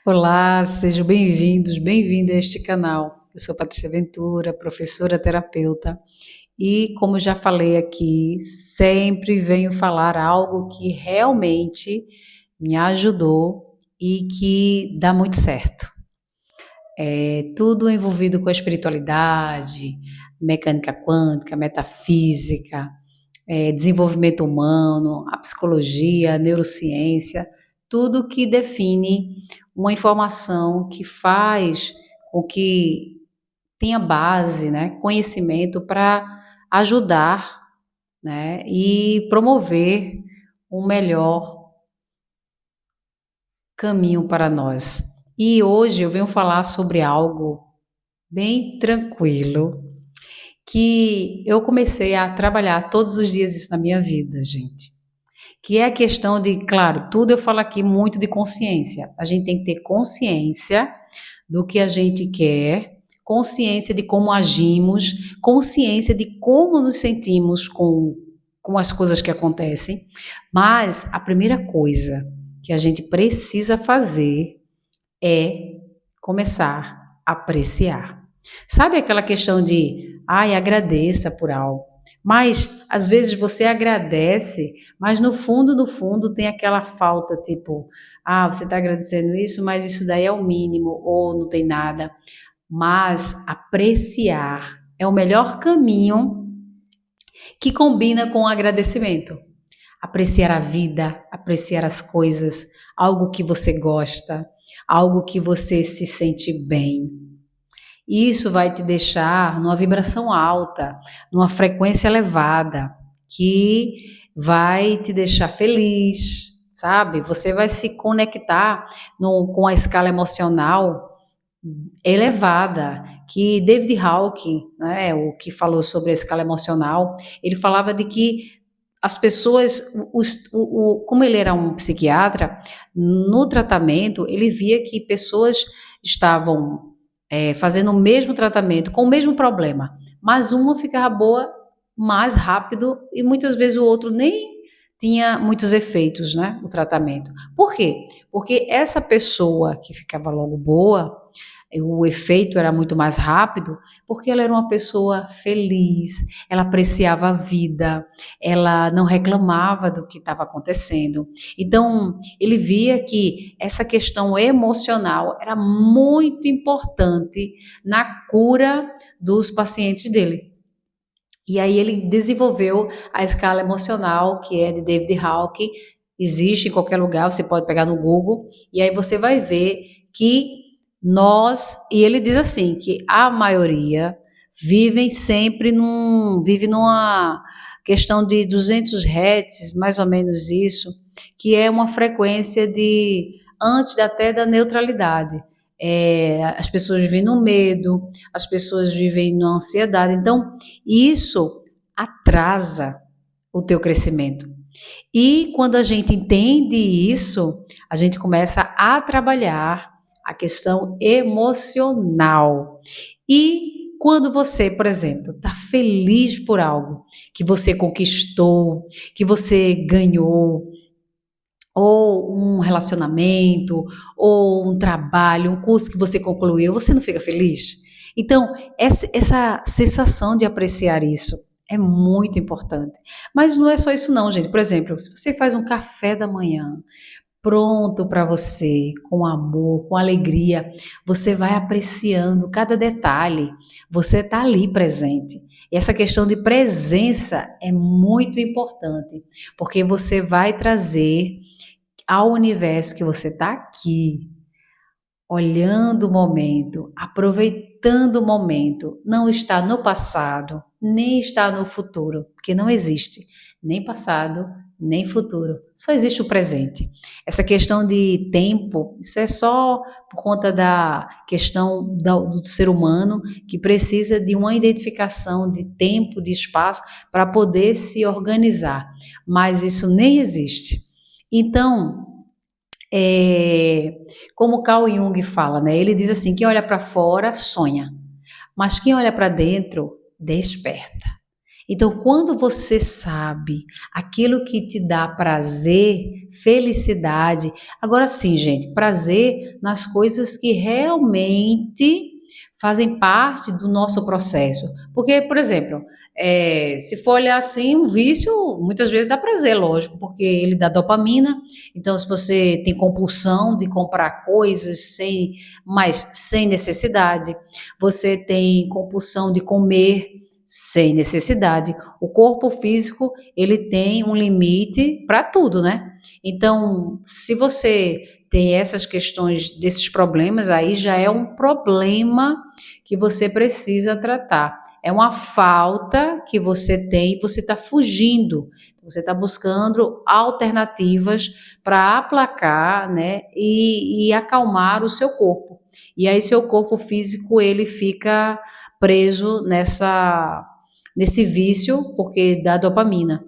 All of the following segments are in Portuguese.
Olá, sejam bem-vindos, bem-vinda a este canal. Eu sou Patrícia Ventura, professora terapeuta, e como já falei aqui, sempre venho falar algo que realmente me ajudou e que dá muito certo. É tudo envolvido com a espiritualidade, mecânica quântica, metafísica, desenvolvimento humano, a psicologia, a neurociência, tudo que define uma informação que faz com que tenha base, né, conhecimento para ajudar, né, e promover um melhor caminho para nós. E hoje eu venho falar sobre algo bem tranquilo, que eu comecei a trabalhar todos os dias isso na minha vida, gente. Que é a questão de, claro, tudo eu falo aqui muito de consciência. A gente tem que ter consciência do que a gente quer, consciência de como agimos, consciência de como nos sentimos com as coisas que acontecem. Mas a primeira coisa que a gente precisa fazer é começar a apreciar. Sabe aquela questão de, ai, agradeça por algo. Mas às vezes você agradece, mas no fundo tem aquela falta, tipo, ah, você está agradecendo isso, mas isso daí é o mínimo, ou não tem nada. Mas apreciar é o melhor caminho que combina com o agradecimento. Apreciar a vida, apreciar as coisas, algo que você gosta, algo que você se sente bem. Isso vai te deixar numa vibração alta, numa frequência elevada, que vai te deixar feliz, sabe? Você vai se conectar com a escala emocional elevada, que David Hawking, né, o que falou sobre a escala emocional, ele falava de que as pessoas, como ele era um psiquiatra, no tratamento ele via que pessoas estavam fazendo o mesmo tratamento, com o mesmo problema, mas uma ficava boa mais rápido e muitas vezes o outro nem tinha muitos efeitos, né, o tratamento. Por quê? Porque essa pessoa que ficava logo boa, o efeito era muito mais rápido, porque ela era uma pessoa feliz, ela apreciava a vida, ela não reclamava do que estava acontecendo. Então, ele via que essa questão emocional era muito importante na cura dos pacientes dele. E aí ele desenvolveu a escala emocional, que é de David Hawking, existe em qualquer lugar, você pode pegar no Google, e aí você vai ver que e ele diz assim, que a maioria vive numa questão de 200 Hz, mais ou menos isso, que é uma frequência de, antes até da neutralidade. As pessoas vivem no medo, as pessoas vivem na ansiedade, então isso atrasa o teu crescimento. E quando a gente entende isso, a gente começa a trabalhar a questão emocional. E quando você, por exemplo, está feliz por algo que você conquistou, que você ganhou, ou um relacionamento, ou um trabalho, um curso que você concluiu, você não fica feliz? Então, essa sensação de apreciar isso é muito importante. Mas não é só isso não, gente. Por exemplo, se você faz um café da manhã, pronto para você, com amor, com alegria, você vai apreciando cada detalhe, você está ali presente. E essa questão de presença é muito importante, porque você vai trazer ao universo que você está aqui, olhando o momento, aproveitando o momento, não está no passado, nem está no futuro, porque não existe nem passado, nem futuro, só existe o presente. Essa questão de tempo, isso é só por conta da questão do ser humano, que precisa de uma identificação de tempo, de espaço, para poder se organizar, mas isso nem existe. Então, como Carl Jung fala, né? Ele diz assim: quem olha para fora sonha, mas quem olha para dentro desperta. Então, quando você sabe aquilo que te dá prazer, felicidade, agora sim, gente, prazer nas coisas que realmente fazem parte do nosso processo. Porque, por exemplo, se for olhar assim, um vício muitas vezes dá prazer, lógico, porque ele dá dopamina. Então, se você tem compulsão de comprar coisas sem necessidade, você tem compulsão de comer sem necessidade. O corpo físico, ele tem um limite para tudo, né? Então, se você tem essas questões desses problemas, aí já é um problema que você precisa tratar. É uma falta que você tem, você está fugindo. Você está buscando alternativas para aplacar, né, e acalmar o seu corpo. E aí seu corpo físico ele fica preso nesse vício porque dá dopamina.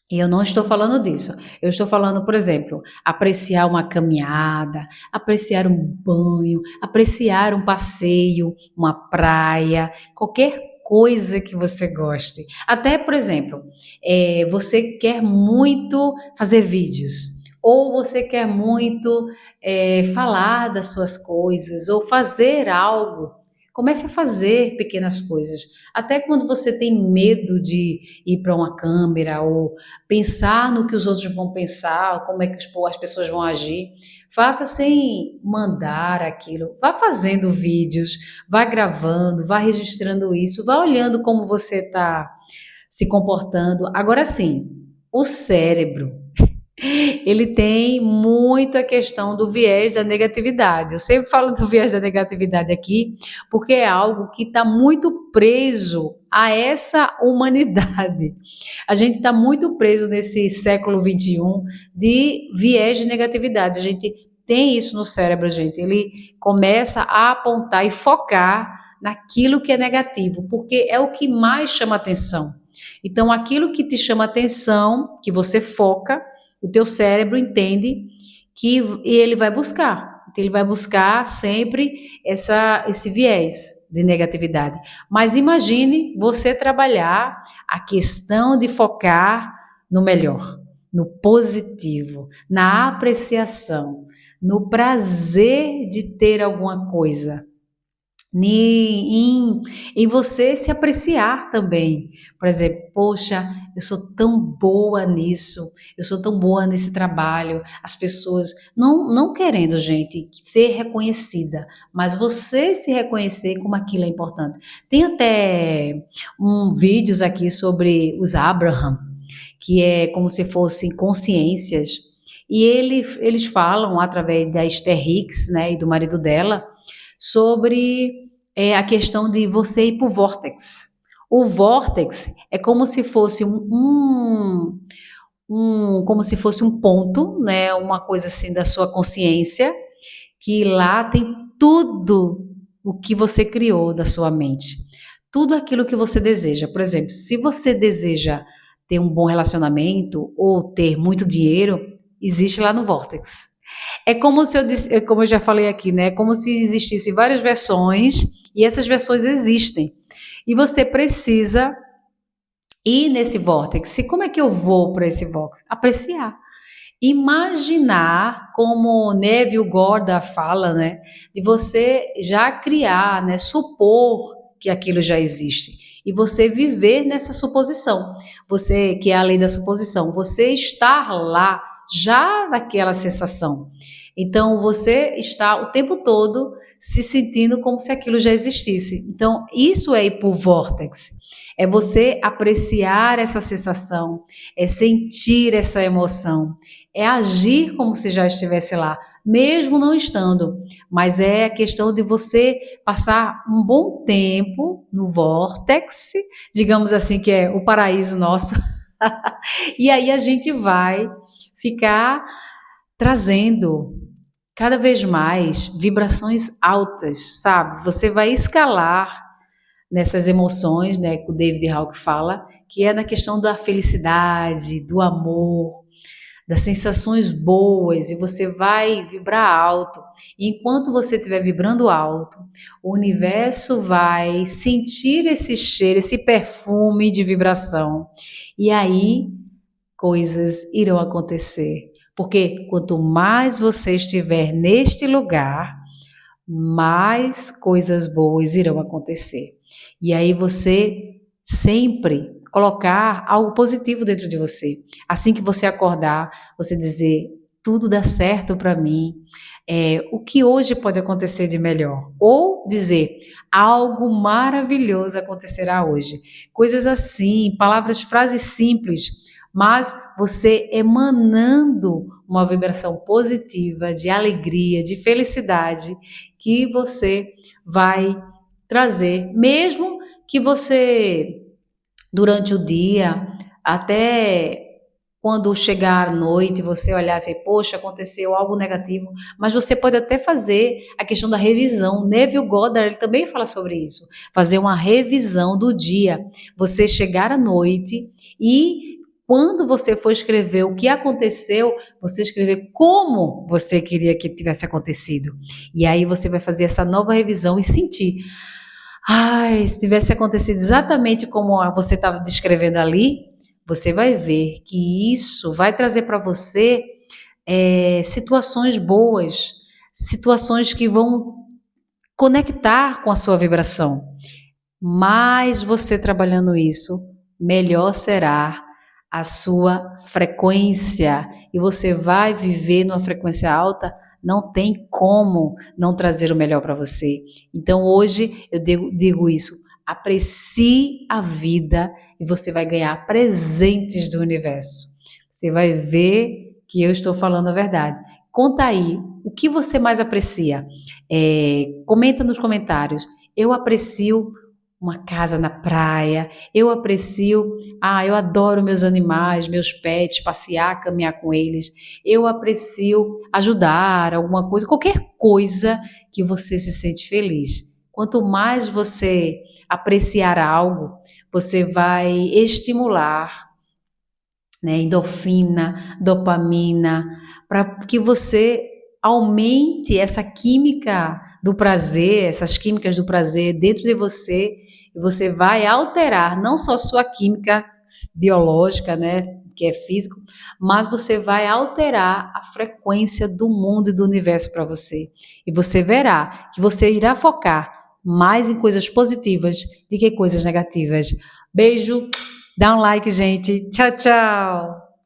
E eu não estou falando disso. Eu estou falando, por exemplo, apreciar uma caminhada, apreciar um banho, apreciar um passeio, uma praia, qualquer coisa que você goste. Até, por exemplo, você quer muito fazer vídeos. Ou você quer muito falar das suas coisas, ou fazer algo. Comece a fazer pequenas coisas. Até quando você tem medo de ir para uma câmera ou pensar no que os outros vão pensar, como é que as pessoas vão agir. Faça sem mandar aquilo. Vá fazendo vídeos, vá gravando, vá registrando isso, vá olhando como você está se comportando. Agora sim, o cérebro ele tem muita questão do viés da negatividade. Eu sempre falo do viés da negatividade aqui, porque é algo que está muito preso a essa humanidade. A gente está muito preso nesse século XXI de viés de negatividade. A gente tem isso no cérebro, gente. Ele começa a apontar e focar naquilo que é negativo, porque é o que mais chama atenção. Então, aquilo que te chama atenção, que você foca, o teu cérebro entende que ele vai buscar. Então, ele vai buscar sempre esse viés de negatividade. Mas imagine você trabalhar a questão de focar no melhor, no positivo, na apreciação, no prazer de ter alguma coisa em você se apreciar também. Por exemplo, poxa, eu sou tão boa nisso, eu sou tão boa nesse trabalho. As pessoas não querendo, gente, ser reconhecida, mas você se reconhecer como aquilo é importante. Tem até vídeos aqui sobre os Abraham, que é como se fossem consciências, e eles falam através da Esther Hicks, né, e do marido dela, sobre a questão de você ir para o vórtex. O vórtex é como se fosse como se fosse um ponto, né, uma coisa assim da sua consciência, que lá tem tudo o que você criou da sua mente. Tudo aquilo que você deseja. Por exemplo, se você deseja ter um bom relacionamento ou ter muito dinheiro, existe lá no vórtex. É como se como eu já falei aqui, né? É como se existissem várias versões e essas versões existem. E você precisa ir nesse vórtex. E como é que eu vou para esse vórtex? Apreciar. Imaginar, como Neville Goddard fala, né? De você já criar, né? Supor que aquilo já existe. E você viver nessa suposição. Você, que é a lei da suposição, você estar lá já naquela sensação. Então, você está o tempo todo se sentindo como se aquilo já existisse. Então, isso é ir para o vórtex. É você apreciar essa sensação, é sentir essa emoção, é agir como se já estivesse lá, mesmo não estando. Mas é a questão de você passar um bom tempo no vórtex, digamos assim, que é o paraíso nosso. E aí a gente vai ficar trazendo cada vez mais vibrações altas, sabe? Você vai escalar nessas emoções, né, que o David Hawke fala, que é na questão da felicidade, do amor, das sensações boas e você vai vibrar alto. E enquanto você estiver vibrando alto, o universo vai sentir esse cheiro, esse perfume de vibração. E aí coisas irão acontecer. Porque quanto mais você estiver neste lugar, mais coisas boas irão acontecer. E aí você sempre colocar algo positivo dentro de você. Assim que você acordar, você dizer, tudo dá certo para mim. O que hoje pode acontecer de melhor? Ou dizer, algo maravilhoso acontecerá hoje. Coisas assim, palavras, frases simples, mas você emanando uma vibração positiva, de alegria, de felicidade, que você vai trazer, mesmo que você, durante o dia, até quando chegar à noite, você olhar e ver, poxa, aconteceu algo negativo, mas você pode até fazer a questão da revisão. Neville Goddard, ele também fala sobre isso, fazer uma revisão do dia, você chegar à noite e quando você for escrever o que aconteceu, você escrever como você queria que tivesse acontecido. E aí você vai fazer essa nova revisão e sentir, ai, se tivesse acontecido exatamente como você estava descrevendo ali, você vai ver que isso vai trazer para você situações boas, situações que vão conectar com a sua vibração. Mais você trabalhando isso, melhor será a sua frequência e você vai viver numa frequência alta, não tem como não trazer o melhor para você. Então hoje eu digo isso, aprecie a vida e você vai ganhar presentes do universo. Você vai ver que eu estou falando a verdade. Conta aí, o que você mais aprecia? Comenta nos comentários. Eu aprecio uma casa na praia, eu aprecio, eu adoro meus animais, meus pets, passear, caminhar com eles, eu aprecio ajudar alguma coisa, qualquer coisa que você se sente feliz. Quanto mais você apreciar algo, você vai estimular, né, endorfina, dopamina, para que você aumente essa química do prazer, essas químicas do prazer dentro de você, e você vai alterar não só sua química biológica, né, que é físico, mas você vai alterar a frequência do mundo e do universo para você. E você verá que você irá focar mais em coisas positivas do que coisas negativas. Beijo, dá um like, gente. Tchau, tchau.